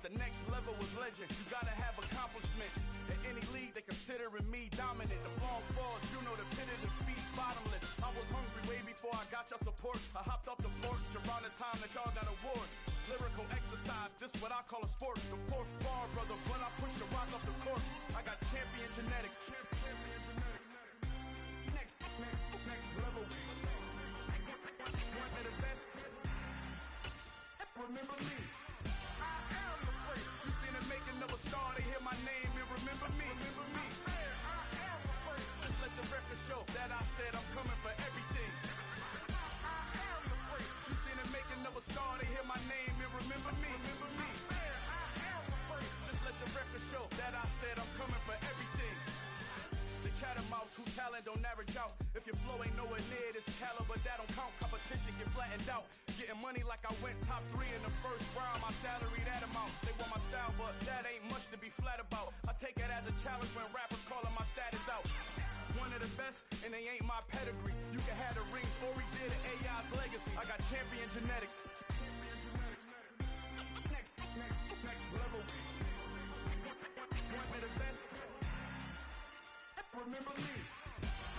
The next level was legend. You gotta have accomplishments. In any league, they considering me dominant. The long falls, you know the pit of defeat, bottomless. I was hungry way before I got your support. I hopped off the porch around the time that y'all got awards. Lyrical exercise, this what I call a sport. The fourth bar, brother, when I push the rock off the court. I got champion genetics. Next level. One of the best. Remember me. I am the great. You seen the making of a star, they hear my name and remember me. Remember me. I am the great. Just let the record show that I said I'm coming for everything. I am the great. You seen the making of a star, they hear my name and remember me. Remember me. I am the great. Just let the record show that I said I'm coming for everything. The chattermouths who talent don't average out. If your flow ain't nowhere near this caliber, that don't count. Competition get flattened out. Getting money like I went top 3 in the first round. My salary that amount. They want my style, but that ain't much to be flat about. I take it as a challenge when rappers calling my status out. One of the best, and they ain't my pedigree. You can have the rings, or we did an AI's legacy. I got champion genetics. Next level. One of the best. Remember me.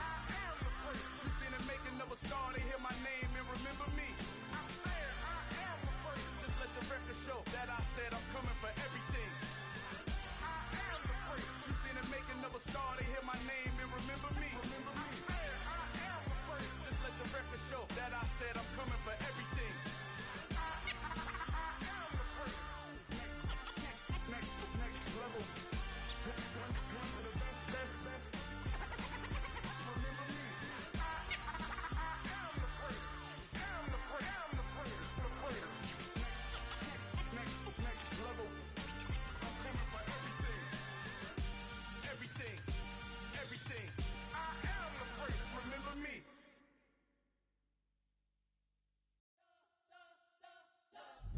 I am the great. You seen the making of a star, they hear my name and remember me. I am the great. Just let the record show that I said I'm coming for everything. I am the great. You seen the making of a star, they hear my name and remember me. Remember me. I am the great. Just let the record show that I said I'm coming for everything. I am the great. Next level. One of the best. Everything. I am the great. Remember me.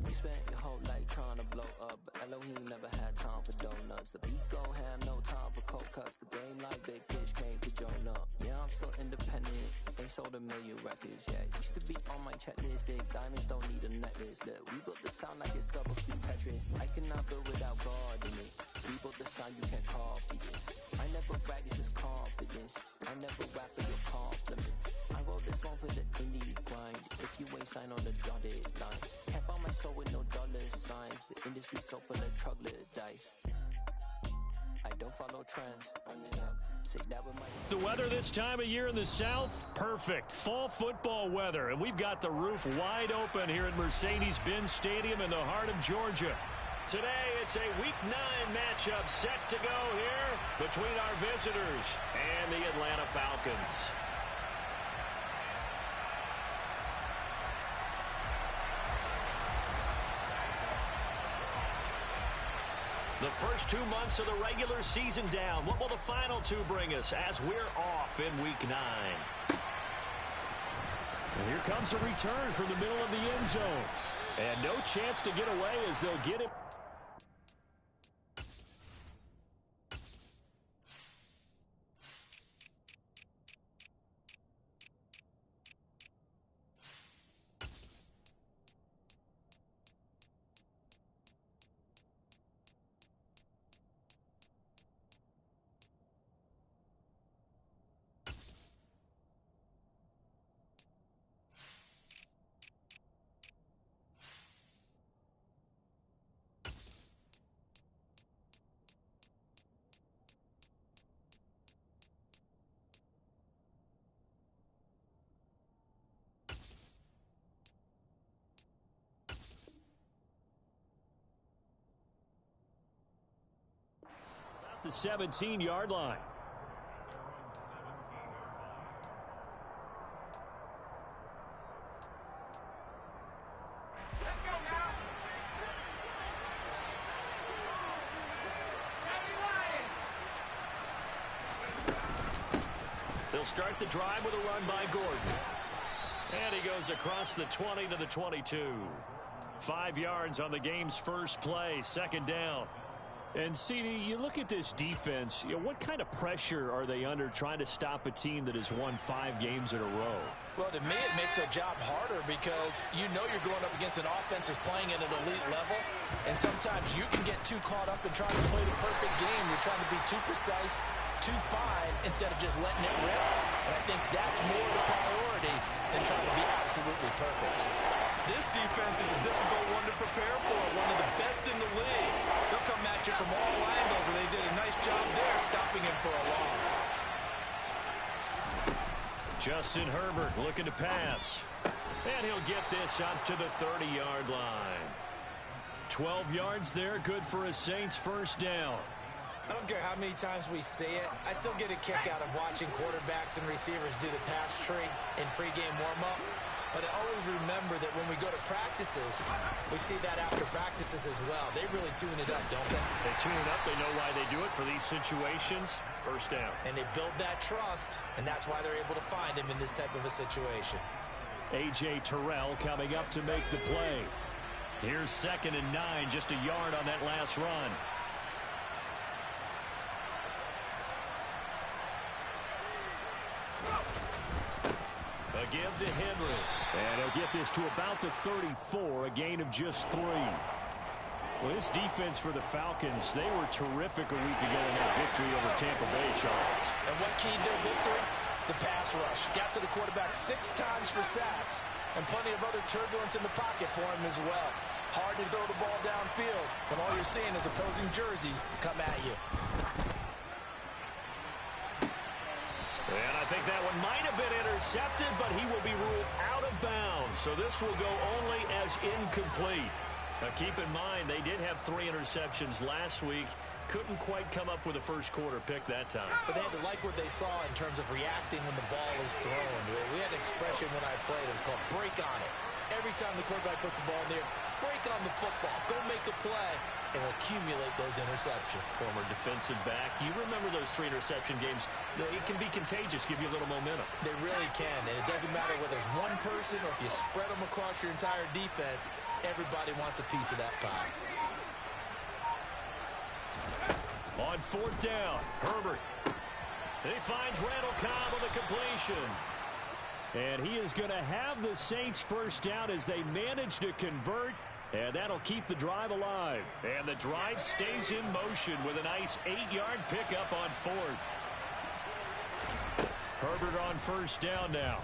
You spent your whole life trying to blow up, but Elohim never had time for donuts. The beat go ham, no time for cold cuts. The game like Big Pitch came to join up. Yeah, I'm still independent. They sold 1 million records, yeah. Used to be on my checklist. Big diamonds don't need a necklace. Look, we built the sound like it's double speed Tetris. I cannot build without God in it. We built the sound, you can't copy this. I never brag, it's just confidence. I never rap for your compliments. I wrote this one for the indie grind. If you ain't signed on the dotted line, can't buy my soul with no dollar signs. The industry so full of troglodytes. I don't follow trends. Say that with my... The weather this time of year in the South, perfect. Fall football weather, and we've got the roof wide open here at Mercedes-Benz Stadium in the heart of Georgia. Today, it's a Week 9 matchup set to go here between our visitors and the Atlanta Falcons. The first 2 months of the regular season down. What will the final 2 bring us as we're off in Week 9? And here comes a return from the middle of the end zone. And no chance to get away as they'll get him. The 17-yard line. Let's go now. They'll start the drive with a run by Gordon. And he goes across the 20 to the 22. 5 yards on the game's first play, second down. And, CD, you look at this defense, what kind of pressure are they under trying to stop a team that has won 5 games in a row? Well, to me, it makes their job harder because you know you're going up against an offense that's playing at an elite level, and sometimes you can get too caught up in trying to play the perfect game. You're trying to be too precise, too fine, instead of just letting it rip. And I think that's more the priority than trying to be absolutely perfect. This defense is a difficult one to prepare for, one of the best in the league. They'll come at you from all angles, and they did a nice job there stopping him for a loss. Justin Herbert looking to pass. And he'll get this up to the 30-yard line. 12 yards there, good for a Saints first down. I don't care how many times we see it. I still get a kick out of watching quarterbacks and receivers do the pass tree in pregame warm-up. But I always remember that when we go to practices, we see that after practices as well. They really tune it up, don't they? They tune it up. They know why they do it for these situations. First down. And they build that trust, and that's why they're able to find him in this type of a situation. A.J. Terrell coming up to make the play. Here's 2nd and 9, just a yard on that last run. A give to Henry. And he'll get this to about the 34, a gain of just 3. Well, this defense for the Falcons, they were terrific a week ago in that victory over Tampa Bay, Charles. And what keyed their victory? The pass rush. Got to the quarterback 6 times for sacks, and plenty of other turbulence in the pocket for him as well. Hard to throw the ball downfield when all you're seeing is opposing jerseys come at you. And I think that one might have been intercepted, but he will be ruled out of bounds. So this will go only as incomplete. Now keep in mind, they did have 3 interceptions last week. Couldn't quite come up with a first quarter pick that time. But they had to like what they saw in terms of reacting when the ball is thrown. We had an expression when I played. It was called break on it. Every time the quarterback puts the ball in there, break on the football. Go make a play and accumulate those interceptions. Former defensive back. You remember those 3 interception games. It can be contagious, give you a little momentum. They really can, and it doesn't matter whether it's one person or if you spread them across your entire defense. Everybody wants a piece of that pie. On 4th down, Herbert. He finds Randall Cobb on the completion. And he is going to have the Saints first down as they manage to convert. And that'll keep the drive alive. And the drive stays in motion with a nice 8-yard pickup on 4th. Herbert on first down now.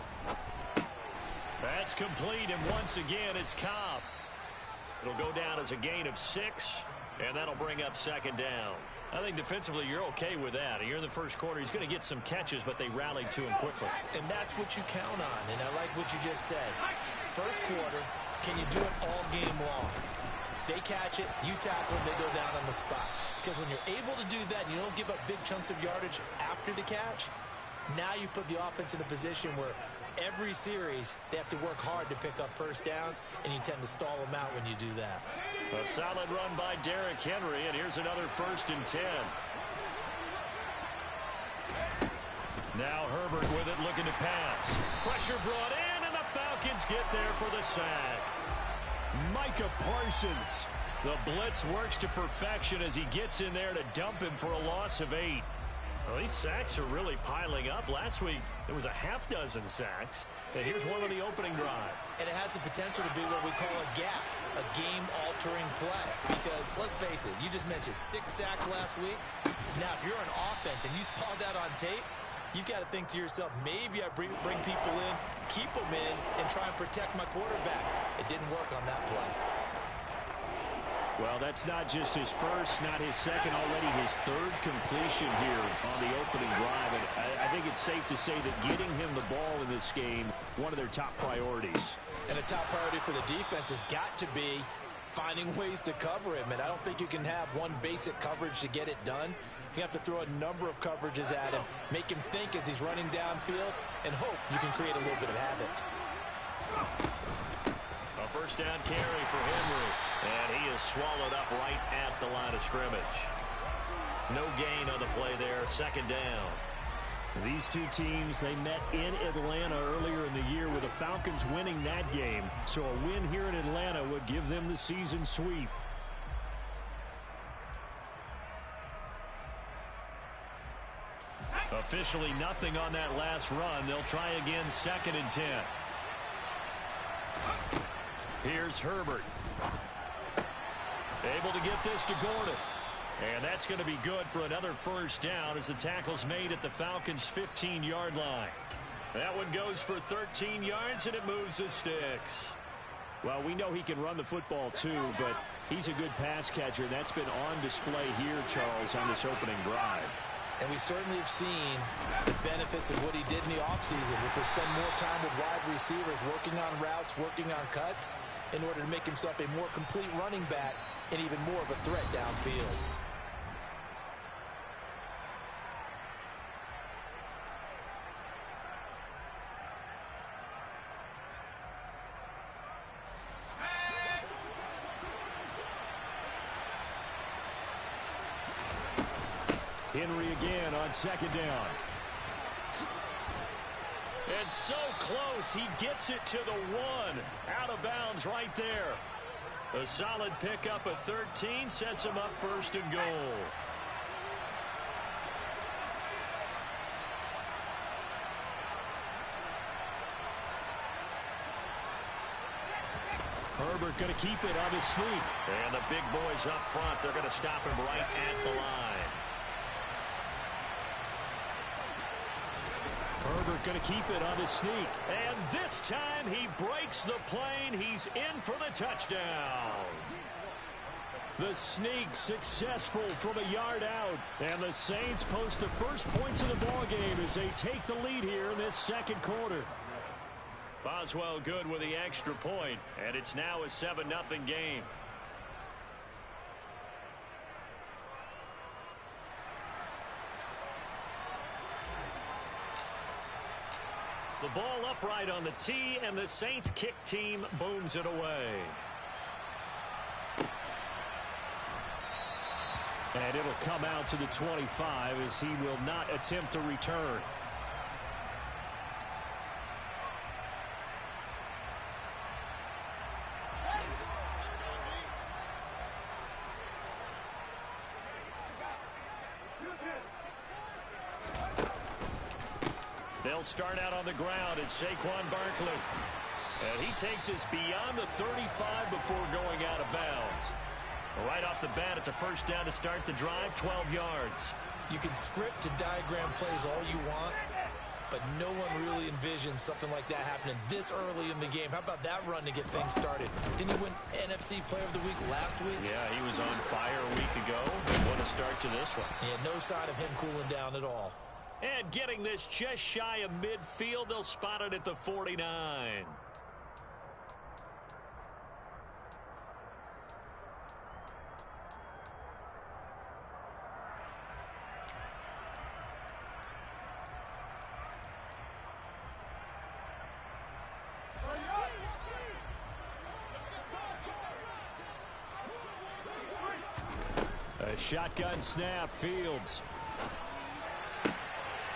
That's complete, and once again, it's Cobb. It'll go down as a gain of 6, and that'll bring up 2nd down. I think defensively you're okay with that. You're in the first quarter. He's going to get some catches, but they rallied to him quickly. And that's what you count on, and I like what you just said. First quarter, can you do it all game long? They catch it, you tackle them, they go down on the spot. Because when you're able to do that and you don't give up big chunks of yardage after the catch, now you put the offense in a position where every series they have to work hard to pick up first downs, and you tend to stall them out when you do that. A solid run by Derrick Henry, and here's another 1st and 10. Now Herbert with it, looking to pass. Pressure brought in, and the Falcons get there for the sack. Micah Parsons. The blitz works to perfection as he gets in there to dump him for a loss of 8. Well, these sacks are really piling up. Last week, there was a half-dozen sacks. And here's one on the opening drive. And it has the potential to be what we call a gap, a game-altering play. Because, let's face it, you just mentioned 6 sacks last week. Now, if you're an offense and you saw that on tape, you've got to think to yourself, maybe I bring people in, keep them in, and try and protect my quarterback. It didn't work on that play. Well, that's not just his first, not his second, already his 3rd completion here on the opening drive. And I think it's safe to say that getting him the ball in this game, one of their top priorities. And a top priority for the defense has got to be finding ways to cover him. And I don't think you can have one basic coverage to get it done. You have to throw a number of coverages at him, make him think as he's running downfield, and hope you can create a little bit of havoc. A first down carry for Henry, and he is swallowed up right at the line of scrimmage. No gain on the play there, 2nd down. These two teams, they met in Atlanta earlier in the year with the Falcons winning that game. So a win here in Atlanta would give them the season sweep. officially nothing on that last run. They'll try again, 2nd and 10. Here's Herbert. Able to get this to Gordon. And that's going to be good for another first down as the tackle's made at the Falcons' 15-yard line. That one goes for 13 yards, and it moves the sticks. Well, we know he can run the football too, but he's a good pass catcher. That's been on display here, Charles, on this opening drive. And we certainly have seen the benefits of what he did in the offseason, which was spend more time with wide receivers, working on routes, working on cuts, in order to make himself a more complete running back and even more of a threat downfield. Henry again on 2nd down. It's so close. He gets it to the 1. Out of bounds right there. A solid pickup of 13 sets him up 1st and goal. Herbert going to keep it on his sneak. And the big boys up front, they're going to stop him right at the line. Herbert going to keep it on his sneak. And this time he breaks the plane. He's in for the touchdown. The sneak successful from a yard out. And the Saints post the first points of the ballgame as they take the lead here in this 2nd quarter. Boswell good with the extra point, and it's now a 7-0 game. The ball upright on the tee, and the Saints kick team booms it away. And it'll come out to the 25 as he will not attempt to return. They'll start out on the ground. It's Saquon Barkley. And he takes us beyond the 35 before going out of bounds. Right off the bat, it's a first down to start the drive, 12 yards. You can script to diagram plays all you want, but no one really envisions something like that happening this early in the game. How about that run to get things started? Didn't he win NFC Player of the Week last week? Yeah, he was on fire a week ago. What a start to this one. Yeah, no sign of him cooling down at all. And getting this just shy of midfield, they'll spot it at the 49. A shotgun snap, Fields.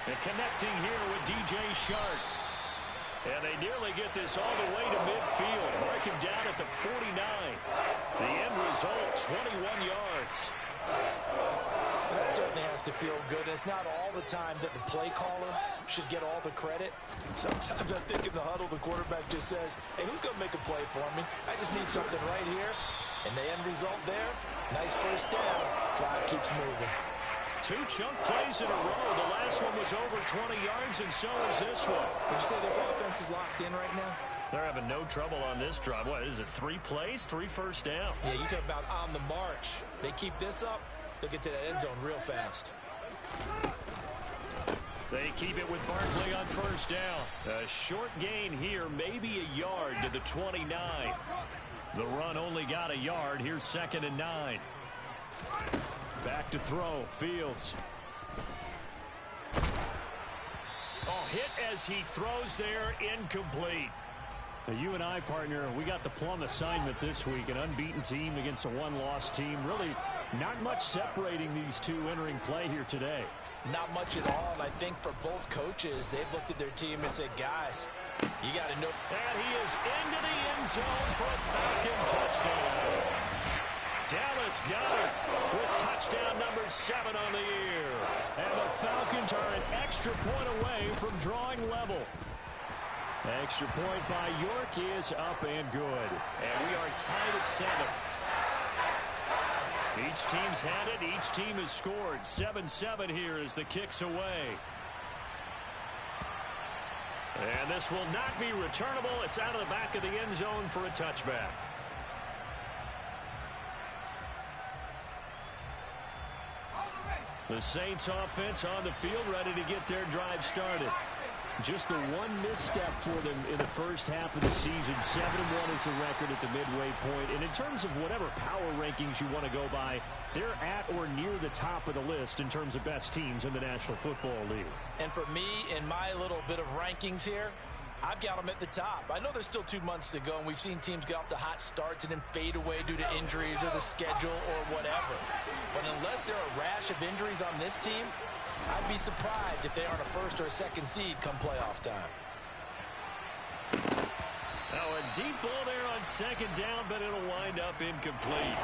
And connecting here with DJ Shark. And they nearly get this all the way to midfield. Mark him down at the 49. The end result, 21 yards. That certainly has to feel good. It's not all the time that the play caller should get all the credit. Sometimes I think in the huddle, the quarterback just says, hey, who's going to make a play for me? I just need something right here. And the end result there, nice first down. Drive keeps moving. 2 chunk plays in a row. The last one was over 20 yards, and so is this one. Would you say this offense is locked in right now? They're having no trouble on this drive. What is it, 3 plays, 3 first downs? Yeah, you talk about on the march. They keep this up, they'll get to that end zone real fast. They keep it with Barkley on first down. A short gain here, maybe a yard to the 29. The run only got a yard. Here's 2nd and 9. Back to throw, Fields. Oh, hit as he throws there, incomplete. Now, you and I, partner, we got the plum assignment this week. An unbeaten team against a one-loss team. Really not much separating these two entering play here today. Not much at all, and I think for both coaches, they've looked at their team and said, guys, you got to know. And he is into the end zone for a Falcon touchdown. Dallas got it with touchdown number 7 on the year. And the Falcons are an extra point away from drawing level. Extra point by York is up and good. And we are tied at 7. Each team's had it. Each team has scored. 7-7 here as the kick's away. And this will not be returnable. It's out of the back of the end zone for a touchback. The Saints offense on the field ready to get their drive started. Just the one misstep for them in the first half of the season. 7-1 is the record at the midway point. And in terms of whatever power rankings you want to go by, they're at or near the top of the list in terms of best teams in the National Football League. And for me, in my little bit of rankings here, I've got them at the top. I know there's still 2 months to go, and we've seen teams get off to hot starts and then fade away due to injuries or the schedule or whatever. But unless there are a rash of injuries on this team, I'd be surprised if they aren't a first or a second seed come playoff time. Now a deep ball there on second down, but it'll wind up incomplete.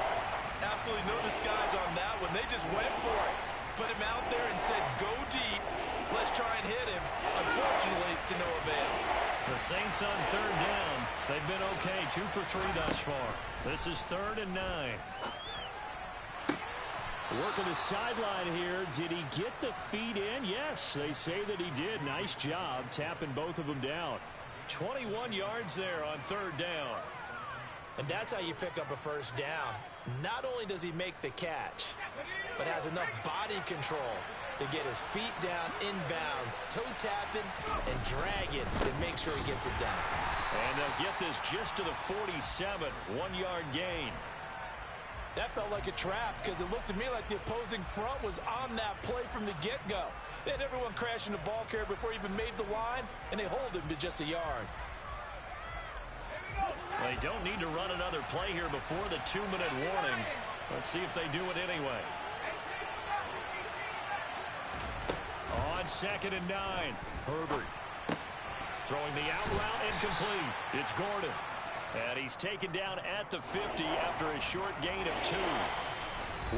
Absolutely no disguise on that one. They just went for it. Put him out there and said, go deep. Let's try and hit him. Unfortunately, to no avail. The Saints on third down. They've been okay. 2 for 3 thus far. This is 3rd and 9. Working the sideline here. Did he get the feet in? Yes, they say that he did. Nice job tapping both of them down. 21 yards there on third down. And that's how you pick up a first down. Not only does he make the catch, but has enough body control to get his feet down inbounds, toe tapping and dragging to make sure he gets it down. And they'll get this just to the 47, 1-yard gain. That felt like a trap because it looked to me like the opposing front was on that play from the get-go. They had everyone crashing the ball carrier before he even made the line, and they hold him to just a yard. They don't need to run another play here before the 2-minute warning. Let's see if they do it anyway. On 2nd and 9, Herbert throwing the out route incomplete. It's Gordon. And he's taken down at the 50 after a short gain of 2.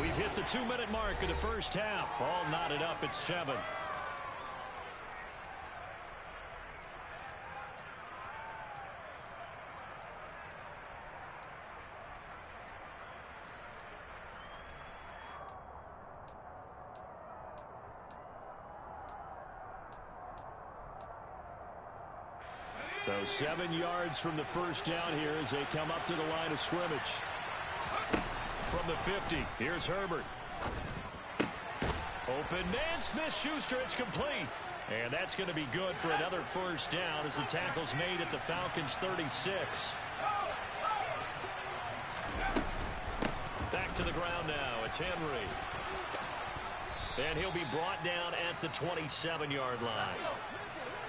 We've hit the 2-minute mark of the first half. All knotted up at 7. So 7 yards from the first down here as they come up to the line of scrimmage. From the 50, here's Herbert. Open man, Smith-Schuster, it's complete. And that's going to be good for another first down as the tackle's made at the Falcons' 36. Back to the ground now, it's Henry. And he'll be brought down at the 27-yard line.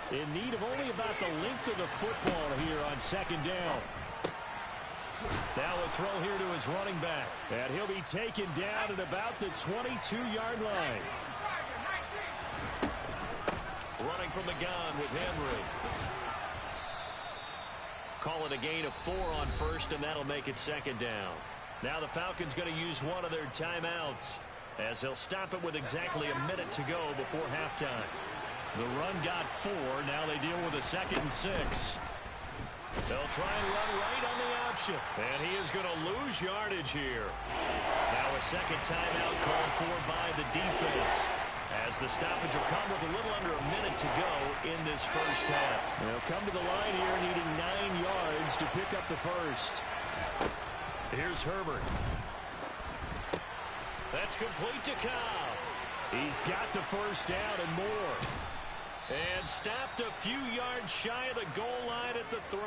In need of only about the length of the football here on second down. Now a throw here to his running back. And he'll be taken down at about the 22-yard line. Running from the gun with Henry. Call it a gain of 4 on first, and that'll make it second down. Now the Falcons going to use one of their timeouts as they'll stop it with exactly a minute to go before halftime. The run got 4. Now they deal with a 2nd and 6. They'll try and run right on the option. And he is going to lose yardage here. Now a second timeout called for by the defense, as the stoppage will come with a little under a minute to go in this first half. They'll come to the line here needing 9 yards to pick up the first. Here's Herbert. That's complete to Cobb. He's got the first down and more. And stopped a few yards shy of the goal line at the 3.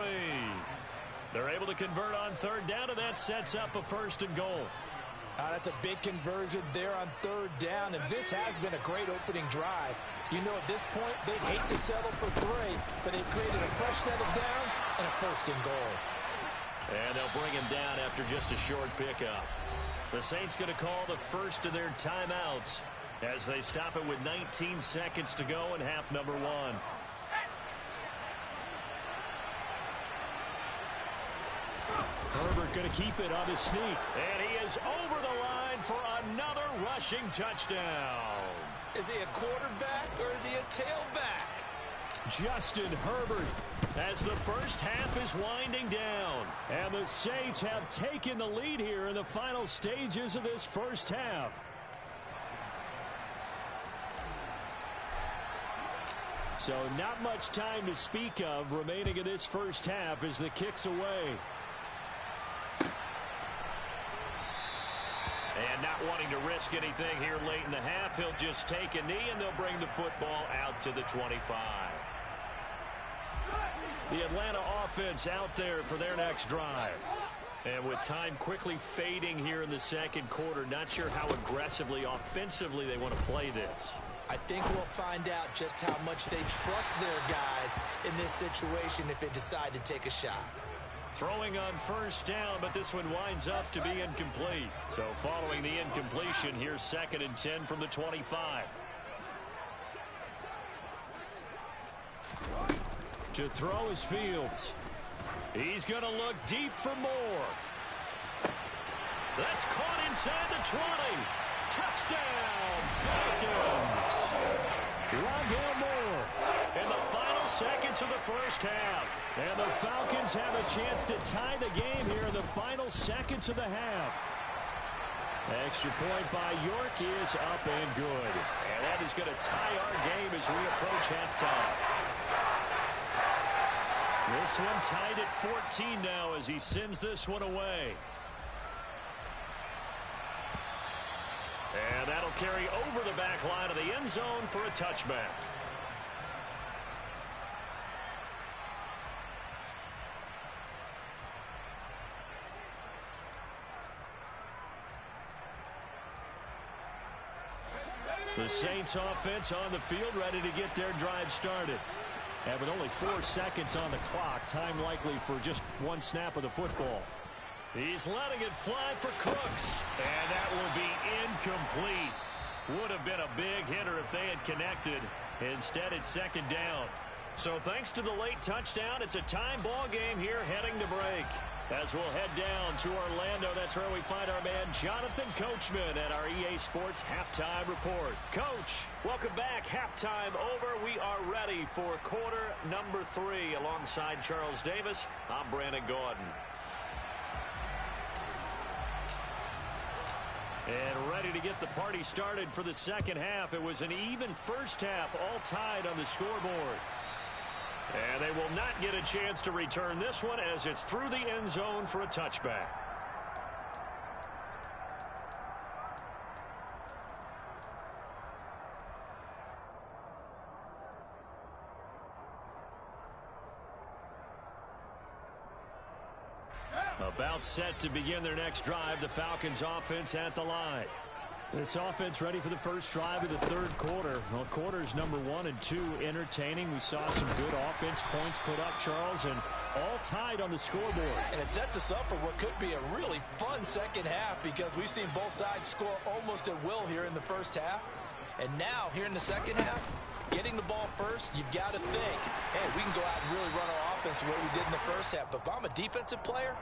They're able to convert on third down, and that sets up a 1st and goal. That's a big conversion there on third down, and this has been a great opening drive. You know, at this point, they'd hate to settle for 3, but they've created a fresh set of downs and a 1st and goal. And they'll bring him down after just a short pickup. The Saints going to call the first of their timeouts as they stop it with 19 seconds to go in half number 1. Herbert going to keep it on his sneak. And he is over the line for another rushing touchdown. Is he a quarterback or is he a tailback? Justin Herbert as the first half is winding down. And the Saints have taken the lead here in the final stages of this first half. So not much time to speak of remaining in this first half as the kick's away. And not wanting to risk anything here late in the half, he'll just take a knee and they'll bring the football out to the 25. The Atlanta offense out there for their next drive. And with time quickly fading here in the second quarter, not sure how aggressively, offensively they want to play this. I think we'll find out just how much they trust their guys in this situation if they decide to take a shot. Throwing on first down, but this one winds up to be incomplete. So following the incompletion, here's 2nd and 10 from the 25. To throw is Fields. He's going to look deep for more. That's caught inside the 20. Touchdown, Falcons. Rondale Moore in the final seconds of the first half. And the Falcons have a chance to tie the game here in the final seconds of the half. Extra point by York is up and good. And that is going to tie our game as we approach halftime. This one tied at 14 now as he sends this one away. And that'll carry over the back line of the end zone for a touchback. The Saints offense on the field ready to get their drive started. And with only 4 seconds on the clock, time likely for just one snap of the football. He's letting it fly for Cooks. And that will be incomplete. Would have been a big hitter if they had connected. Instead, it's 2nd down. So thanks to the late touchdown, it's a time ball game here heading to break. As we'll head down to Orlando, that's where we find our man Jonathan Coachman at our EA Sports Halftime Report. Coach, welcome back. Halftime over. We are ready for quarter number 3. Alongside Charles Davis, I'm Brandon Gordon. And ready to get the party started for the second half. It was an even first half, all tied on the scoreboard. And they will not get a chance to return this one as it's through the end zone for a touchback. About set to begin their next drive, the Falcons offense at the line. This offense ready for the first drive of the third quarter. Well, quarters number 1 and 2 entertaining. We saw some good offense points put up, Charles, and all tied on the scoreboard. And it sets us up for what could be a really fun second half because we've seen both sides score almost at will here in the first half. And now, here in the second half, getting the ball first, you've got to think, hey, we can go out and really run our offense the way we did in the first half. But if I'm a defensive player,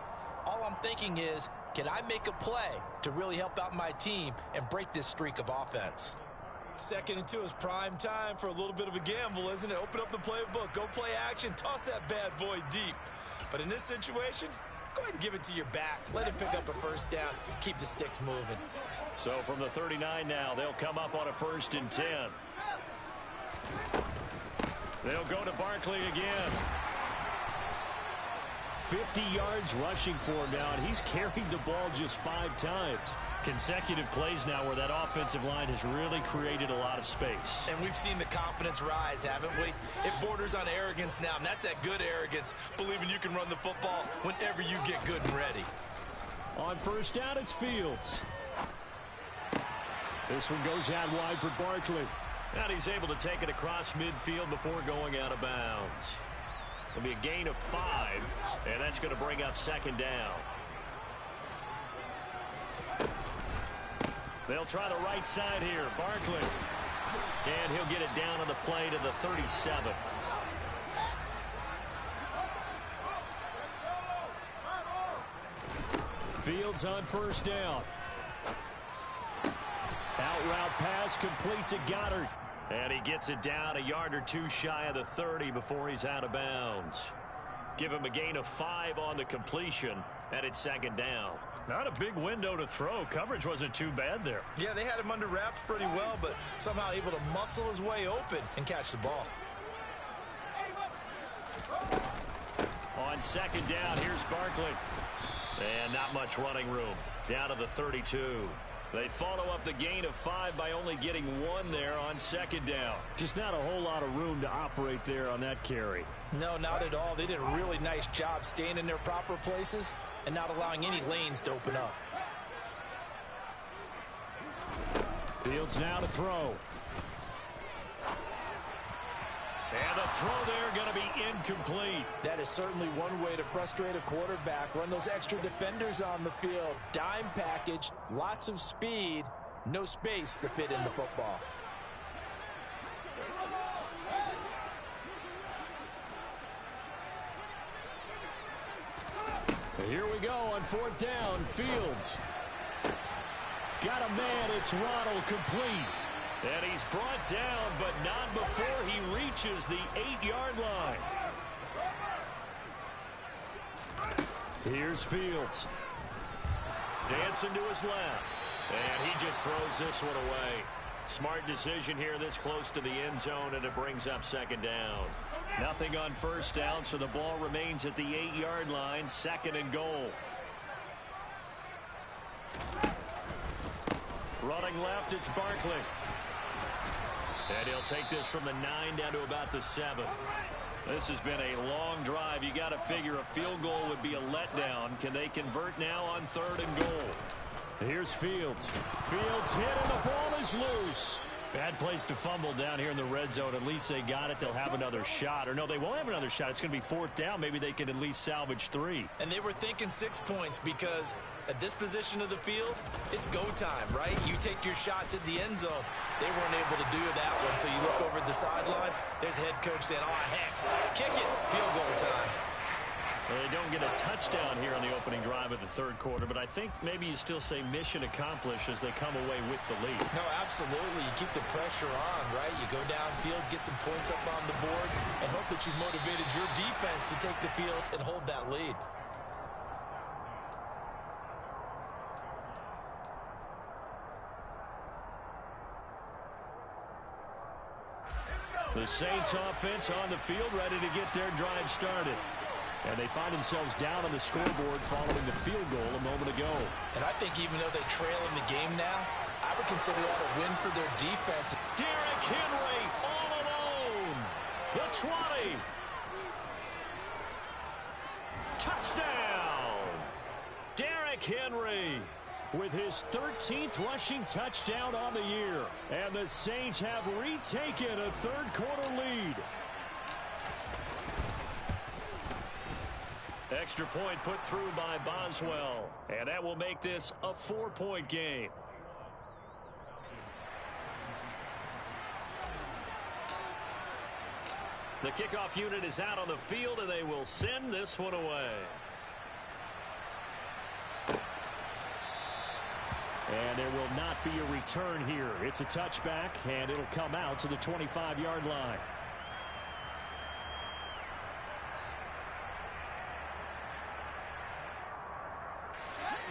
all I'm thinking is, can I make a play to really help out my team and break this streak of offense? 2nd and 2 is prime time for a little bit of a gamble, isn't it? Open up the playbook, go play action, toss that bad boy deep. But in this situation, go ahead and give it to your back. Let him pick up a first down, keep the sticks moving. So from the 39 now, they'll come up on a 1st and 10. They'll go to Barkley again. 50 yards rushing for him now, and he's carried the ball just 5 times. Consecutive plays now where that offensive line has really created a lot of space. And we've seen the confidence rise, haven't we? It borders on arrogance now, and that's that good arrogance, believing you can run the football whenever you get good and ready. On first down, it's Fields. This one goes out wide for Barkley. And he's able to take it across midfield before going out of bounds. It'll be a gain of 5, and that's going to bring up 2nd down. They'll try the right side here. Barkley. And he'll get it down on the play to the 37. Fields on first down. Out route pass complete to Goddard. And he gets it down a yard or two shy of the 30 before he's out of bounds. Give him a gain of 5 on the completion, and it's second down. Not a big window to throw. Coverage wasn't too bad there. Yeah, they had him under wraps pretty well, but somehow able to muscle his way open and catch the ball. On second down, here's Barkley. And not much running room. Down to the 32. They follow up the gain of 5 by only getting 1 there on second down. Just not a whole lot of room to operate there on that carry. No, not at all. They did a really nice job staying in their proper places and not allowing any lanes to open up. Fields now to throw. And the throw there going to be incomplete. That is certainly one way to frustrate a quarterback. Run those extra defenders on the field. Dime package, lots of speed, no space to fit in the football. And here we go on fourth down. Fields. Got a man. It's Ronald complete. And he's brought down, but not before he reaches the 8-yard line. Here's Fields. Dancing to his left. And he just throws this one away. Smart decision here this close to the end zone, and it brings up second down. Nothing on first down, so the ball remains at the 8-yard line, second and goal. Running left, it's Barkley. And he'll take this from the 9 down to about the 7. This has been a long drive. You got to figure a field goal would be a letdown. Can they convert now on third and goal? Here's Fields. Fields hit and the ball is loose. Bad place to fumble down here in the red zone. At least they got it. They'll have another shot. Or no, they won't have another shot. It's going to be fourth down. Maybe they can at least salvage 3. And they were thinking 6 points because at this position of the field, it's go time, right? You take your shots at the end zone. They weren't able to do that one. So you look over at the sideline. There's head coach saying, oh, heck, kick it. Field goal time. Well, they don't get a touchdown here on the opening drive of the third quarter, but I think maybe you still say mission accomplished as they come away with the lead. No, absolutely. You keep the pressure on, right? You go downfield, get some points up on the board, and hope that you've motivated your defense to take the field and hold that lead. The Saints offense on the field, ready to get their drive started. And they find themselves down on the scoreboard following the field goal a moment ago. And I think even though they trail in the game now, I would consider that a win for their defense. Derrick Henry all alone. The 20. Touchdown. Derrick Henry with his 13th rushing touchdown on the year. And the Saints have retaken a third quarter lead. Extra point put through by Boswell. And that will make this a 4-point game. The kickoff unit is out on the field, and they will send this one away. And there will not be a return here. It's a touchback, and it'll come out to the 25-yard line.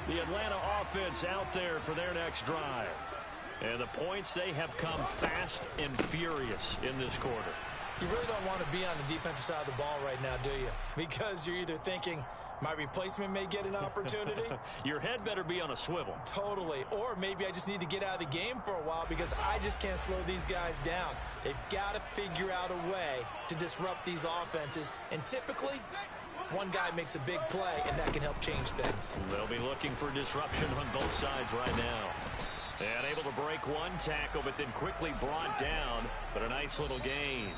The Atlanta offense out there for their next drive. And the points, they have come fast and furious in this quarter. You really don't want to be on the defensive side of the ball right now, do you? Because you're either thinking, my replacement may get an opportunity. Your head better be on a swivel. Totally. Or maybe I just need to get out of the game for a while because I just can't slow these guys down. They've got to figure out a way to disrupt these offenses. And typically, one guy makes a big play, and that can help change things. They'll be looking for disruption on both sides right now. And able to break one tackle, but then quickly brought down. But a nice little gain.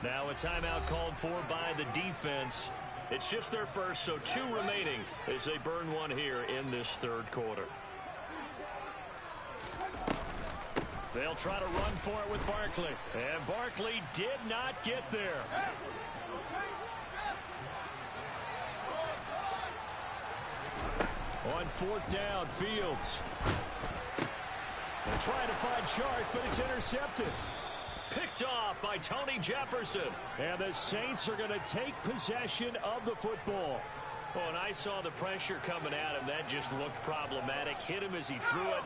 Now a timeout called for by the defense. It's just their first, so 2 remaining as they burn one here in this third quarter. They'll try to run for it with Barkley. And Barkley did not get there. On fourth down, Fields. They're trying to find Chark, but it's intercepted. Picked off by Tony Jefferson. And the Saints are going to take possession of the football. Oh, and I saw the pressure coming at him. That just looked problematic. Hit him as he threw it,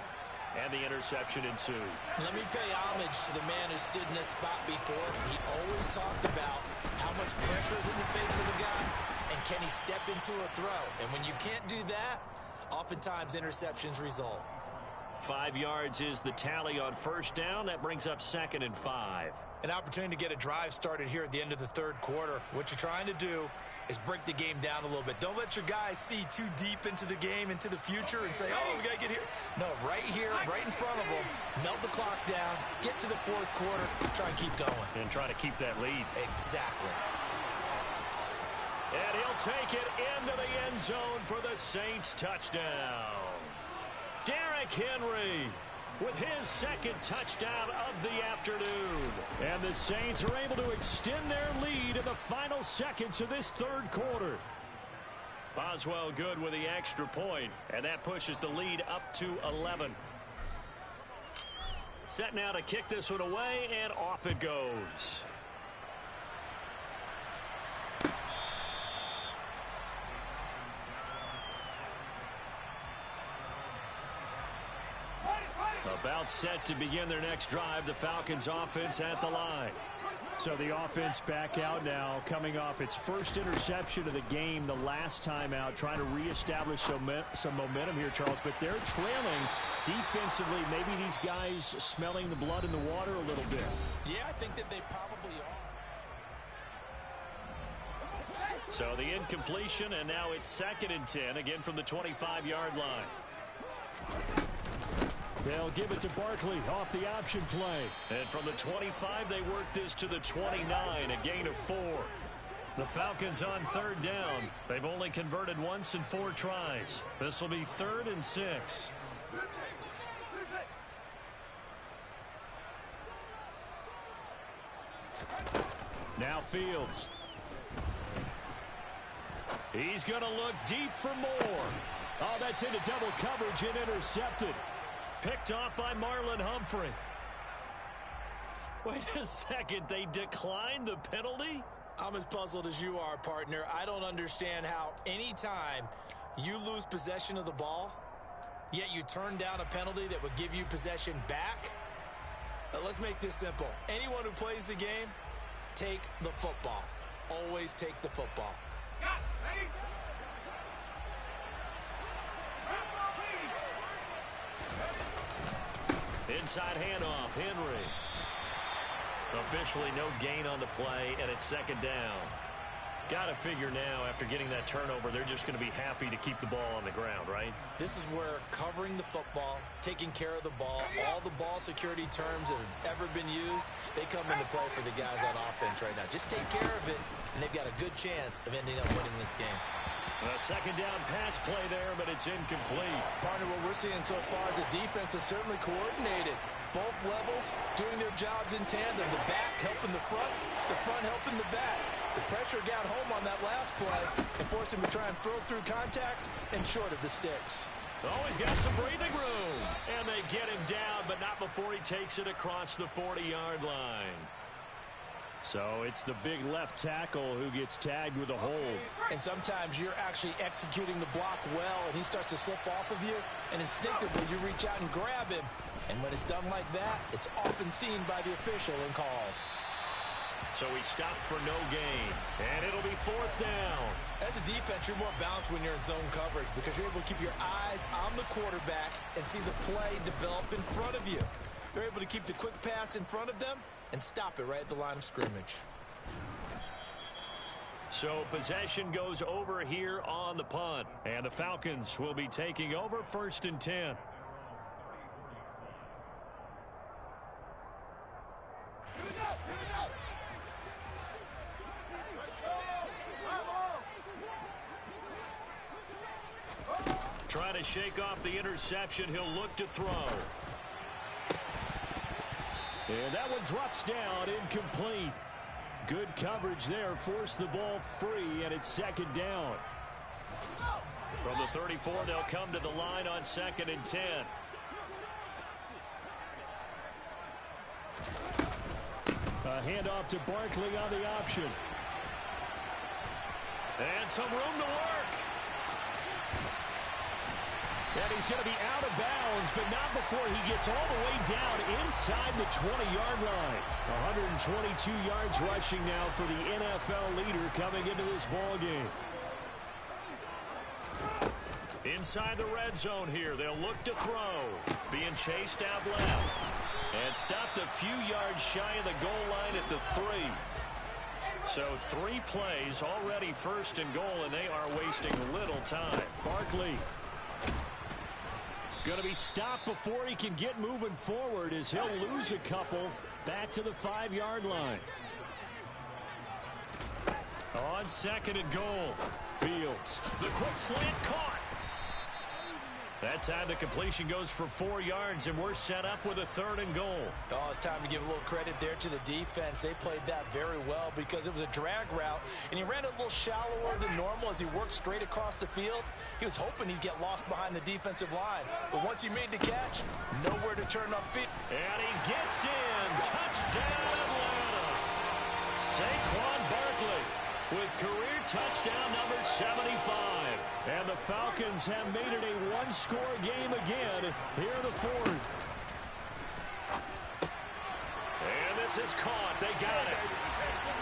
and the interception ensued. Let me pay homage to the man who stood in this spot before. He always talked about how much pressure is in the face of a guy, and can he step into a throw? And when you can't do that, oftentimes interceptions result. 5 yards is the tally on first down. That brings up 2nd and 5. An opportunity to get a drive started here at the end of the third quarter. What you're trying to do is break the game down a little bit. Don't let your guys see too deep into the game, into the future, and say, oh, we got to get here. No, right here, right in front of them, melt the clock down, get to the fourth quarter, try and keep going. And try to keep that lead. Exactly. And he'll take it into the end zone for the Saints touchdown. Derrick Henry with his second touchdown of the afternoon. And the Saints are able to extend their lead in the final seconds of this third quarter. Boswell good with the extra point, and that pushes the lead up to 11. Set now to kick this one away, and off it goes. About set to begin their next drive, the Falcons offense at the line. So the offense back out now, coming off its first interception of the game the last time out, trying to reestablish some momentum here, Charles. But they're trailing defensively. Maybe these guys smelling the blood in the water a little bit. Yeah, I think that they probably are. So the incompletion, and now it's 2nd and 10, again from the 25-yard line. They'll give it to Barkley off the option play. And from the 25, they work this to the 29, a gain of 4. The Falcons on 3rd down. They've only converted once in 4 tries. This will be 3rd and 6. Now Fields. He's going to look deep for more. Oh, that's into double coverage and intercepted. Picked off by Marlon Humphrey. Wait a second, they declined the penalty? I'm as puzzled as you are, partner. I don't understand how anytime you lose possession of the ball, yet you turn down a penalty that would give you possession back. Let's make this simple. Anyone who plays the game, take the football. Always take the football. Inside handoff, Henry. Officially no gain on the play, and it's 2nd down. Got to figure now, after getting that turnover, they're just going to be happy to keep the ball on the ground, right? This is where covering the football, taking care of the ball, all the ball security terms that have ever been used, they come into play for the guys on offense right now. Just take care of it, and they've got a good chance of ending up winning this game. A 2nd down pass play there, but it's incomplete. Partner, what we're seeing so far is the defense is certainly coordinated. Both levels doing their jobs in tandem. The back helping the front helping the back. The pressure got home on that last play and forced him to try and throw through contact and short of the sticks. Oh, he's got some breathing room. And they get him down, but not before he takes it across the 40-yard line. So it's the big left tackle who gets tagged with a hold. And sometimes you're actually executing the block well, and he starts to slip off of you, and instinctively you reach out and grab him. And when it's done like that, it's often seen by the official and called. So he stopped for no gain, and it'll be 4th down. As a defense, you're more balanced when you're in zone coverage because you're able to keep your eyes on the quarterback and see the play develop in front of you. They're able to keep the quick pass in front of them and stop it right at the line of scrimmage. So possession goes over here on the punt, and the Falcons will be taking over 1st and 10. Trying to shake off the interception. He'll look to throw. And that one drops down, incomplete. Good coverage there, forced the ball free, and it's 2nd down. From the 34, they'll come to the line on 2nd and 10. A handoff to Barkley on the option. And some room to work. And he's going to be out of bounds, but not before he gets all the way down inside the 20-yard line. 122 yards rushing now for the NFL leader coming into this ball game. Inside the red zone here, they'll look to throw. Being chased out left. And stopped a few yards shy of the goal line at the 3. So 3 plays, already 1st and goal, and they are wasting little time. Barkley going to be stopped before he can get moving forward as he'll lose a couple back to the 5-yard line. On 2nd and goal. Fields. The quick slant caught. That time the completion goes for 4 yards, and we're set up with a 3rd and goal. Oh, it's time to give a little credit there to the defense. They played that very well because it was a drag route, and he ran a little shallower than normal as he worked straight across the field. He was hoping he'd get lost behind the defensive line, but once he made the catch, nowhere to turn upfield. And he gets in. Touchdown, Atlanta. Saquon Barkley with career touchdown number 75. And the Falcons have made it a one-score game again here in the 4th. And this is caught. They got it.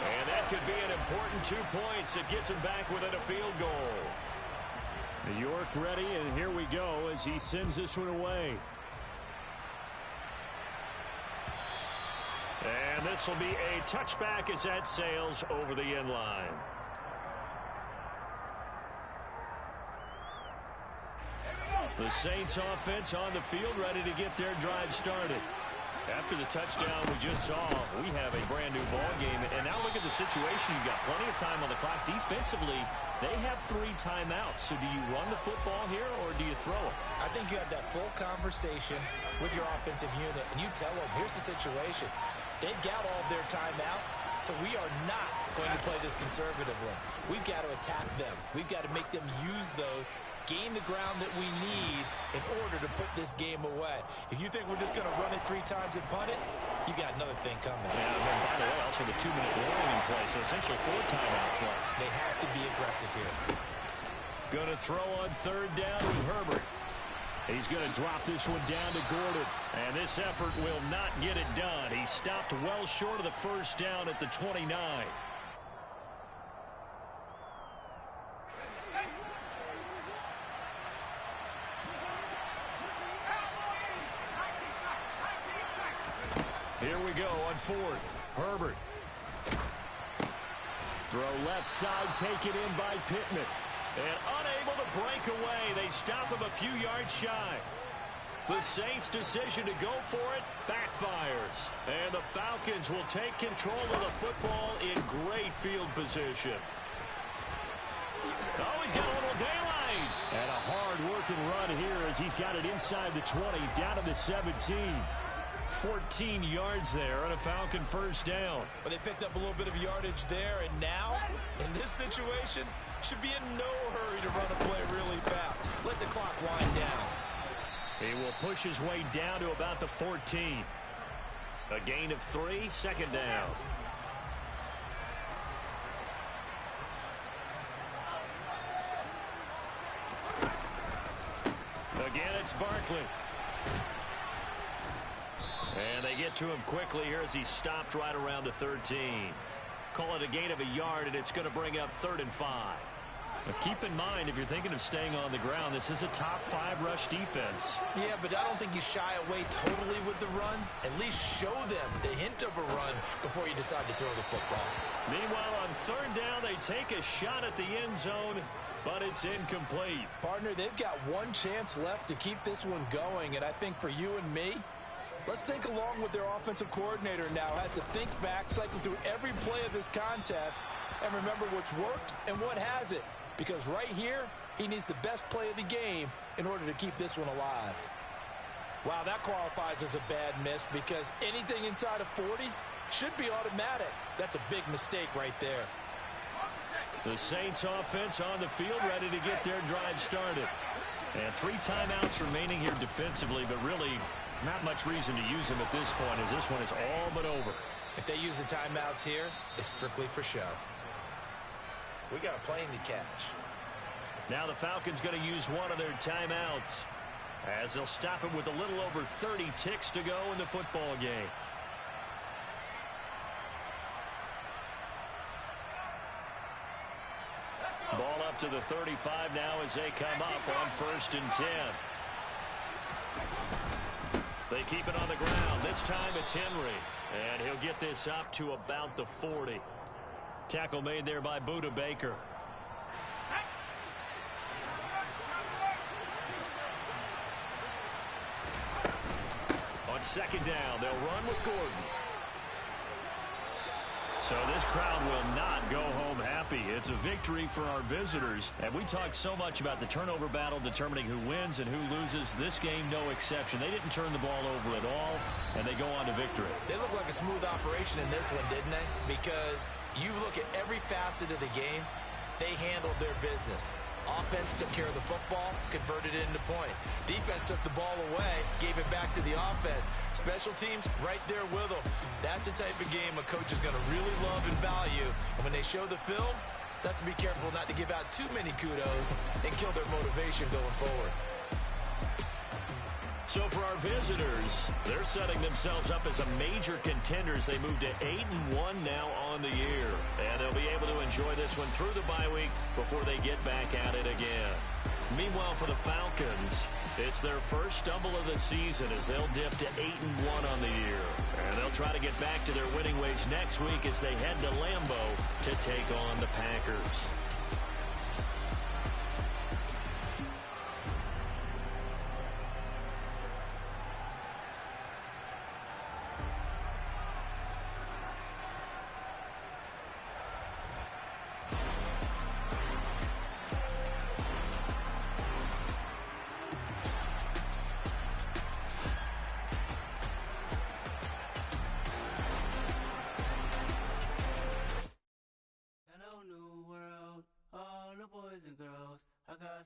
And that could be an important 2 points. It gets him back within a field goal. New York ready, and here we go as he sends this one away. And this will be a touchback as that sails over the end line. The Saints offense on the field ready to get their drive started. After the touchdown we just saw, we have a brand new ball game. And now look at the situation. You've got plenty of time on the clock. Defensively, they have 3 timeouts. So do you run the football here or do you throw it? I think you have that full conversation with your offensive unit, and you tell them, here's the situation. They've got all their timeouts, so we are not going to play this conservatively. We've got to attack them. We've got to make them use those, gain the ground that we need in order to put this game away. If you think we're just going to run it 3 times and punt it, you got another thing coming. Yeah, and then, by the way, also the 2-minute warning in play, so essentially 4 timeouts left. They have to be aggressive here. Going to throw on 3rd down with Herbert. He's going to drop this one down to Gordon. And this effort will not get it done. He stopped well short of the 1st down at the 29. Here we go on 4th. Herbert. Throw left side taken in by Pittman. And unable to break away. They stop him a few yards shy. The Saints' decision to go for it backfires. And the Falcons will take control of the football in great field position. Oh, he's got a little daylight. And a hard-working run here as he's got it inside the 20, down to the 17. 14 yards there on a Falcon 1st down. But they picked up a little bit of yardage there, and now, in this situation, should be in no hurry to run a play really fast. Let the clock wind down. He will push his way down to about the 14. A gain of 3, 2nd down. Again, it's Barkley. And they get to him quickly here as he stopped right around the 13. Call it a gain of a yard, and it's going to bring up 3rd and 5. Now keep in mind, if you're thinking of staying on the ground, this is a top 5 rush defense. Yeah, but I don't think you shy away totally with the run. At least show them the hint of a run before you decide to throw the football. Meanwhile, on 3rd down, they take a shot at the end zone, but it's incomplete. Partner, they've got one chance left to keep this one going, and I think for you and me, let's think along with their offensive coordinator now. Has to think back, cycle through every play of this contest, and remember what's worked and what hasn't. Because right here, he needs the best play of the game in order to keep this one alive. Wow, that qualifies as a bad miss because anything inside of 40 should be automatic. That's a big mistake right there. The Saints offense on the field, ready to get their drive started. And 3 timeouts remaining here defensively, but really not much reason to use them at this point, as this one is all but over. If they use the timeouts here, it's strictly for show. We got a plane to catch. Now the Falcons going to use one of their timeouts, as they'll stop it with a little over 30 ticks to go in the football game. Ball up to the 35 now as they come up on 1st and 10. They keep it on the ground. This time it's Henry. And he'll get this up to about the 40. Tackle made there by Buda Baker. On 2nd down, they'll run with Gordon. So this crowd will not go home happy. It's a victory for our visitors. And we talked so much about the turnover battle determining who wins and who loses. This game, no exception. They didn't turn the ball over at all, and they go on to victory. They look like a smooth operation in this one, didn't they? Because you look at every facet of the game, they handled their business. Offense took care of the football, converted it into points. Defense took the ball away, gave it back to the offense. Special teams right there with them. That's the type of game a coach is going to really love and value. And when they show the film, they have to be careful not to give out too many kudos and kill their motivation going forward. So for our visitors, they're setting themselves up as a major contender as they move to 8-1 now on the year. And they'll be able to enjoy this one through the bye week before they get back at it again. Meanwhile, for the Falcons, it's their first stumble of the season as they'll dip to 8-1 on the year. And they'll try to get back to their winning ways next week as they head to Lambeau to take on the Packers.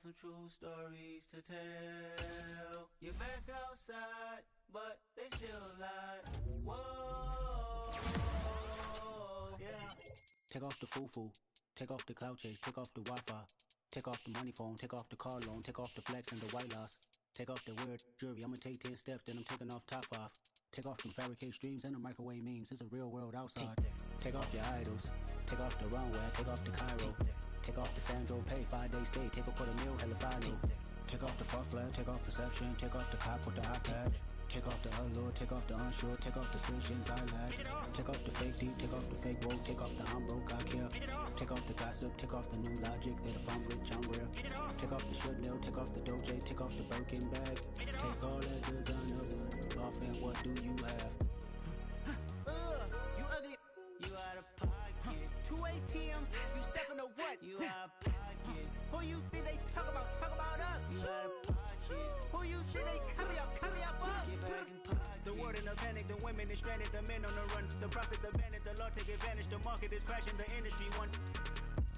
Some true stories to tell. You're back outside, but they still lie. Whoa, yeah. Take off the foo-foo, take off the cloud chase, take off the Wi-Fi, take off the money phone, take off the car loan, take off the flex and the white loss, take off the weird jewelry. I'ma take 10 steps, then I'm taking off top 5. Take off them fabricate streams and the microwave memes. It's a real world outside. Take off your idols, take off the runway, take off the Cairo. Take off the Sandro Pay, 5-day stay, take off for the meal, hella follow. Take off the far flag, take off perception, take off the cop with the iPad. Take off the allure, take off the unsure, take off the decisions I lack. Take off the fake deep, take off the fake woke, take off the I'm broke, I care. Take off the gossip, take off the new logic, that if I'm rich, I'm rare. Take off the should know, take off the Doge, take off the Birkin bag. Take all that designer off and what do you have? You ugly, you out of pocket. 2 ATMs, you stepping to what? You out of pocket. Who you think they talk about us? You out of pocket. Who you think they carry out for us? Get back in pocket. The world in a panic, the women is stranded, the men on the run. The profits abandoned, the law take advantage, the market is crashing, the industry wants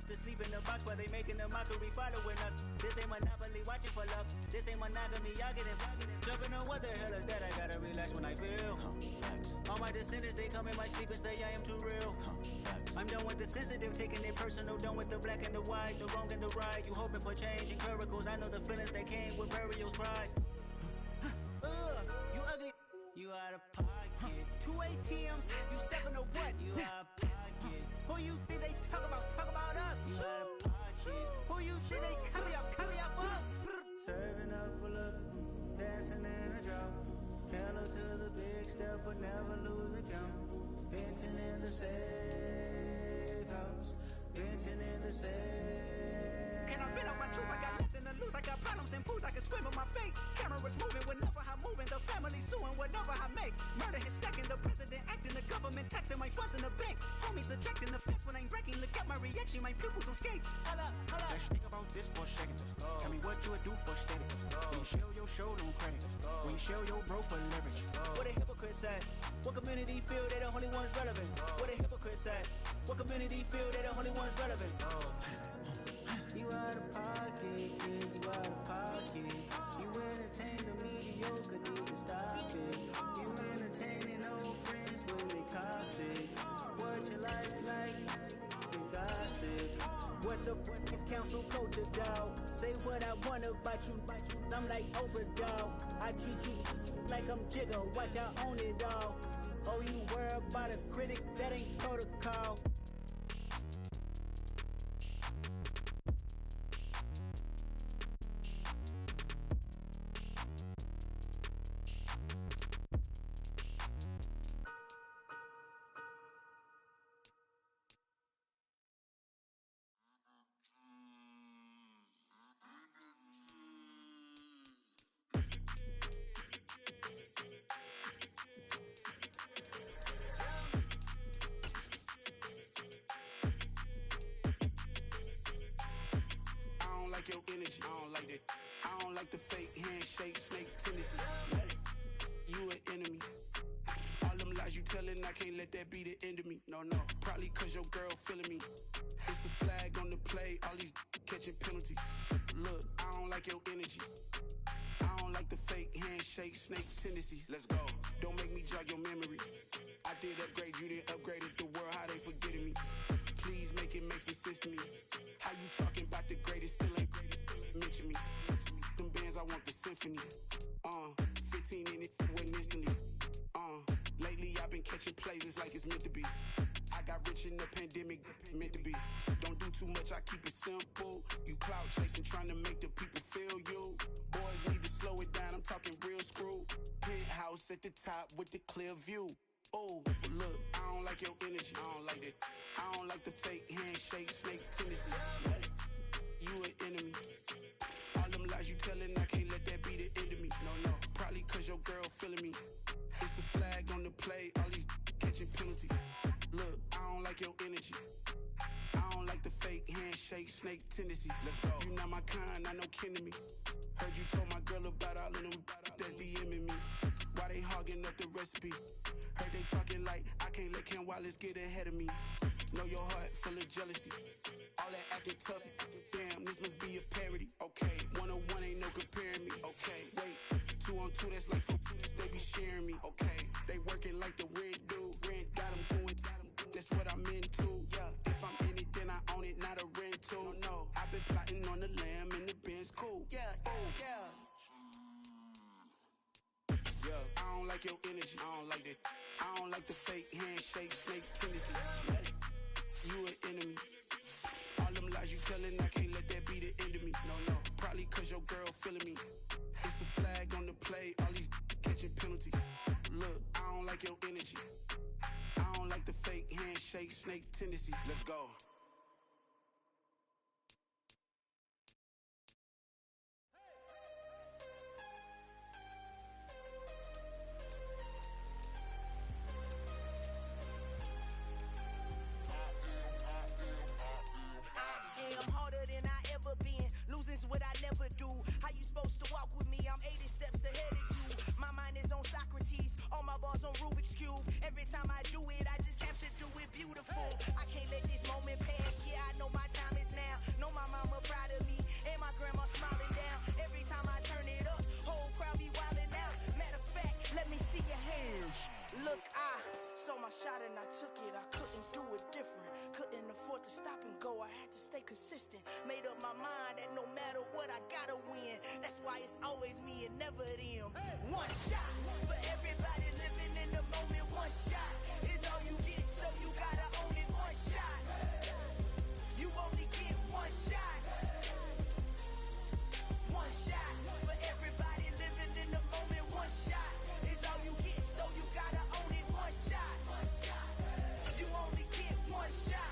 to sleep in the box while they making a mockery following us. This ain't monopoly, watching for love. This ain't monogamy, y'all getting jumping on what the hell is that? I gotta relax when I feel. All my descendants, they come in my sleep and say I am too real. I'm done with the sensitive, taking it personal, done with the black and the white, the wrong and the right. You hoping for change and miracles, I know the feelings that came with burial cries. You ugly, you out of pocket. 2 ATMs, you stepping to what? You out of pocket. Who you think they talk about us? You out of pocket. Who you think they carry out for us? Serving up a look, dancing in a drop. Hella to the big step, but never lose a count. Venting in the safe house, venting in the safe. Can I vent out my truth? I got nothing to lose. I got problems and pools. I can swim with my fate. Cameras moving whenever I'm moving. The family suing whatever I make. Murder is stacking. The president acting. The government taxing my funds in the bank. Homies ejecting the fence when I'm breaking. Look at my reaction. My pupils on skates. Hold up. Let's think about this for a second. Tell me what you a do for steady. When you show your show no credit. When you show your bro for leverage. What a hypocrite said. What community feel they the only ones relevant? What a hypocrite said. What community feel they the only ones relevant? You out of pocket, yeah, you out of pocket. You entertain the mediocre, need to stop it. You entertaining old friends when they toxic. What your life like? You gossip. What the fuck is council culture, dog? Say what I want about you. I'm like overdog. I treat you like I'm Jigga. Watch I own it all. Oh, you worry about a critic? That ain't protocol. Your energy, I don't like that. I don't like the fake handshake, snake tendency. You an enemy. All them lies you telling, I can't let that be the end of me. No, probably cause your girl feeling me. It's a flag on the play, all these catching penalties. Look, I don't like your energy. I don't like the fake handshake, snake tendency. Let's go. Don't make me jog your memory. I did upgrade, you didn't upgrade it. The world, how they forgetting me. Please make it make some sense to me. How you talking about the greatest, still ain't mention me. Them bands, I want the symphony. 15 in it, wasn't instantly. Lately I've been catching plays, it's like it's meant to be. I got rich in the pandemic, meant to be. Don't do too much, I keep it simple. You clout chasing, trying to make the people feel you. Boys need to slow it down, I'm talking real screw. Penthouse at the top with the clear view. Oh, look, I don't like your energy, I don't like that. I don't like the fake handshake, snake tendency. You an enemy. All them lies you telling, I can't let that be the end of me. No, probably cause your girl feeling me. It's a flag on the play, all these catching penalties. Look, I don't like your energy. I don't like the fake handshake, snake tendency. Let's go. You not my kind, not no kin to me. Heard you told my girl about all of them that's DMing me. Why they hogging up the recipe? Heard they talking like I can't let Ken Wallace get ahead of me. Know your heart full of jealousy. All that acting tough, damn, this must be a parody. Okay, 1-on-1 ain't no comparing me. Okay, wait, 2-on-2, that's like 4, they be sharing me. Okay, they working like the rent dude. Rent got them going, that's what I'm into. Yeah, if I'm in it, then I own it, not a rental. No, I've been plotting on the lamb and the Benz cool. Yeah, yeah. I don't like your energy, I don't like that. I don't like the fake handshake, snake tendency. You an enemy. All them lies you telling, I can't let that be the end of me. No, probably cause your girl feeling me. It's a flag on the play, all these catching penalties. Look, I don't like your energy. I don't like the fake handshake, snake tendency. Let's go. What I never do. How you supposed to walk with me? I'm 80 steps ahead of you. My mind is on Socrates, all my bars on Rubik's Cube. Every time I do it, I just have to do it beautiful. I can't let this moment pass. Yeah, I know my time is now. Know my mama proud of me, and my grandma smiling down. Every time I turn it up, whole crowd be wilding out. Matter of fact, let me see your hands. Look, I saw my shot and I took it. I couldn't do it different. Couldn't afford to stop and go. I had to stay consistent. Made up my mind that no matter what, I gotta win. That's why it's always me and never them. One shot for everybody living in the moment. One shot is all you get, so you gotta own it. One shot. You only get one shot. One shot for everybody living in the moment. One shot is all you get, so you gotta own it. One shot. You only get one shot.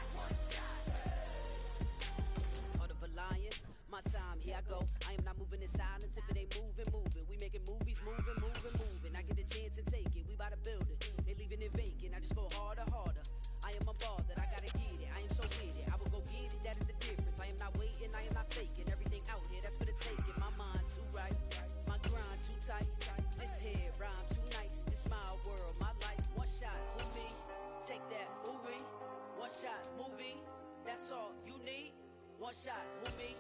Heart of a lion, my time, here I go. I am not moving in silence. If it ain't moving, moving. We making movies, moving, moving, moving. I get a chance and take it. We bout to build it. They leaving it vacant. I just go harder, harder. I am a ball that I gotta get it. I am so with it. I will go get it. That is the difference. I am not waiting. I am not faking. Everything out here, that's for the taking. My That's all you need. One shot, who me?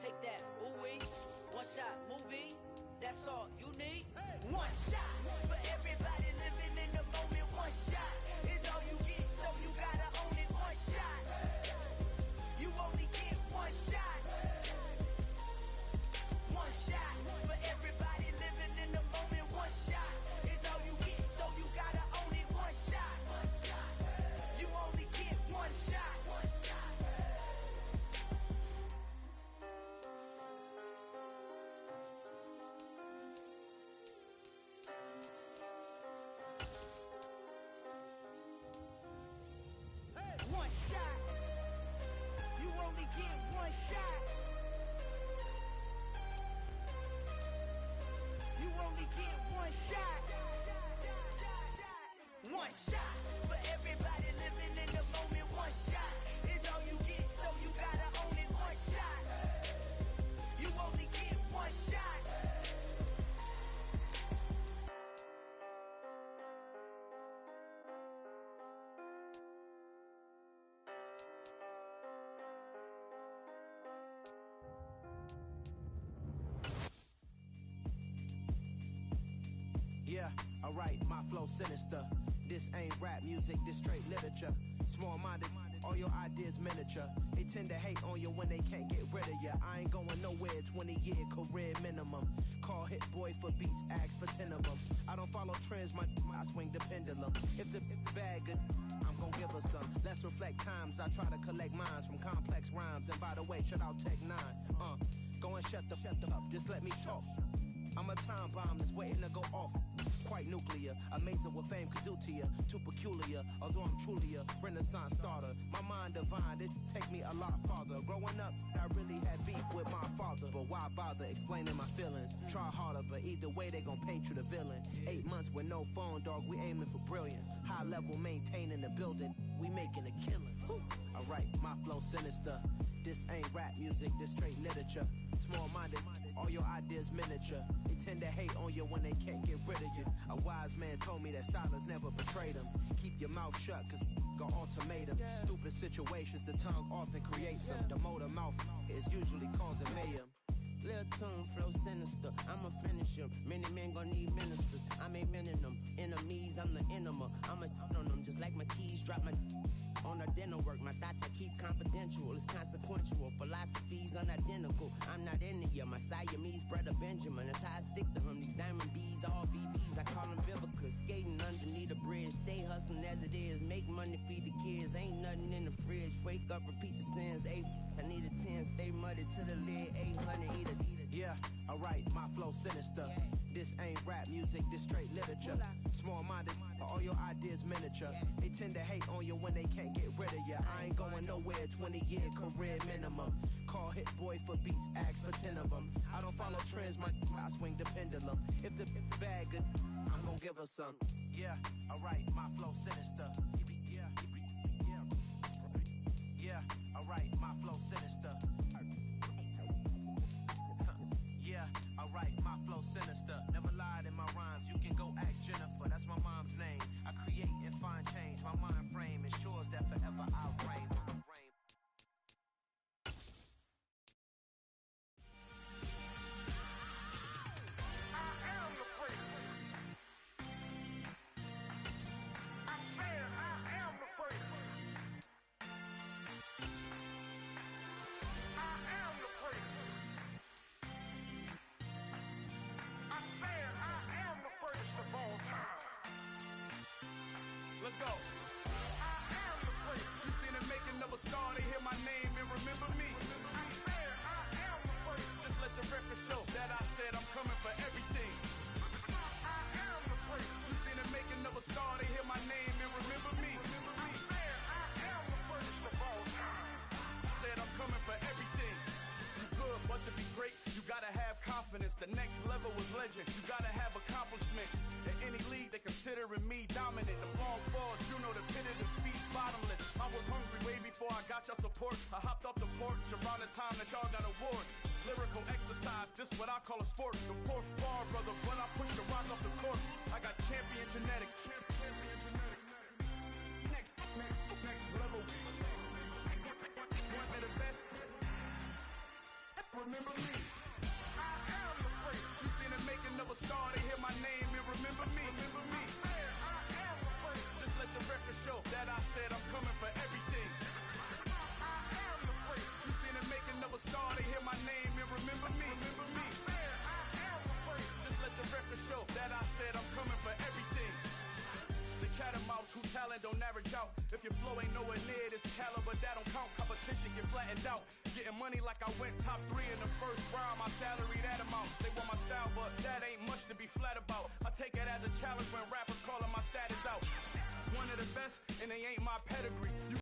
Take that, ooh-wee. One shot, movie. That's all you need. One shot for everybody living in the moment. One shot is all you get, so you gotta own it. One shot. You only get one shot. One shot for everybody living in the moment. One shot is all you get, so you gotta own it. One shot. You only get one shot. One shot. You only get one shot. You only get one shot. One shot for everybody living in the moment. One shot is all you get, so you gotta own it. One shot. You only get one shot. Yeah, alright, my flow sinister. This ain't rap music, this straight literature. Small-minded, all your ideas miniature. They tend to hate on you when they can't get rid of you. I ain't going nowhere, 20-year career minimum. Call hit boy for beats, ask for 10 of them. I don't follow trends, I swing the pendulum. If the bag good, I'm gon' give her some. Let's reflect times, I try to collect minds from complex rhymes. And by the way, shout out Tech 9. Go and shut the up, just let me talk. I'm a time bomb that's waiting to go off. Quite nuclear, amazing what fame could do to you. Too peculiar, although I'm truly a renaissance starter. My mind divine, it take me a lot farther. Growing up, I really had beef with my father. But why bother explaining my feelings? Try harder, but either way they gon' paint you the villain. 8 months with no phone, dog, we aiming for brilliance. High level maintaining the building, we making a killing. Alright, my flow sinister. This ain't rap music, this straight literature. Small-minded, all your ideas miniature. They tend to hate on you when they can't get rid of you. A wise man told me that silence never betrayed him. Keep your mouth shut, cause got ultimatums. Stupid situations, the tongue often creates them. The motor mouth is usually causing mayhem. Lil' tune, flow sinister, I'ma finish him. Many men gon' need ministers, I'm a men in them. Enemies, I'm the enema. I'ma on them, just like my keys, drop my on a dinner work. My thoughts I keep confidential, it's consequential. Philosophies unidentical, I'm not into you. My Siamese brother Benjamin, that's how I stick to him. These diamond bees, all VVs, I call them Vivica. Skating underneath the bridge, stay hustling as it is. Make money, feed the kids, ain't nothing in the fridge. Wake up, repeat the sins, I need a 10, stay muddy to the lid, 800, eat a. Yeah, alright, my flow sinister. This ain't rap music, this straight literature. Small-minded, all your ideas miniature. They tend to hate on you when they can't get rid of you. I ain't going nowhere, 20-year career minimum. Call hit boy for beats, ask for 10 of them. I don't follow trends, I swing the pendulum. If the bag good, I'm gon' give her some. Yeah, alright, my flow sinister. Yeah, alright, my flow sinister. Yeah, alright, my flow sinister. Never lied in my rhymes, you can go ask Jennifer. That's my mom's name. I create and find change. My mind frame ensures that forever I'll reign. Let's go. I am the great. You seen the making of a star, they hear my name and remember me. I swear I am the great. Just let the record show that I said I'm coming for everything. I am the great. You seen the making of a star, they hear my name and remember me. I swear I am the greatest of all time. Said I'm coming for everything. You good, but to be great, you gotta have confidence. The next level was legend. You gotta have accomplishments. In any league, they considering me dominant. The long falls, you know the pit of defeat, bottomless. I was hungry way before I got your support. I hopped off the porch around the time that y'all got awards. Lyrical exercise, this what I call a sport. The fourth bar, brother, when I push the rock off the court. I got champion genetics. Next level. remember me. I am the great. You seen the making of a star, they hear my name and remember me. Remember me. Man, I am the great. Just let the record show that I said I'm coming for everything. I am the great. You seen the making of a star, they hear my name and remember me. Remember me. Man, I am the great. Just let the record show that I said I'm coming for everything. The cat and mouse who talent don't average out. If your flow ain't nowhere near this caliber, that don't count. Competition get flattened out. Getting money like I went top 3 in the first round. My salary that amount. They want my style, but that ain't much to be flat about. I take it as a challenge when rappers calling my status out. One of the best, and they ain't my pedigree. You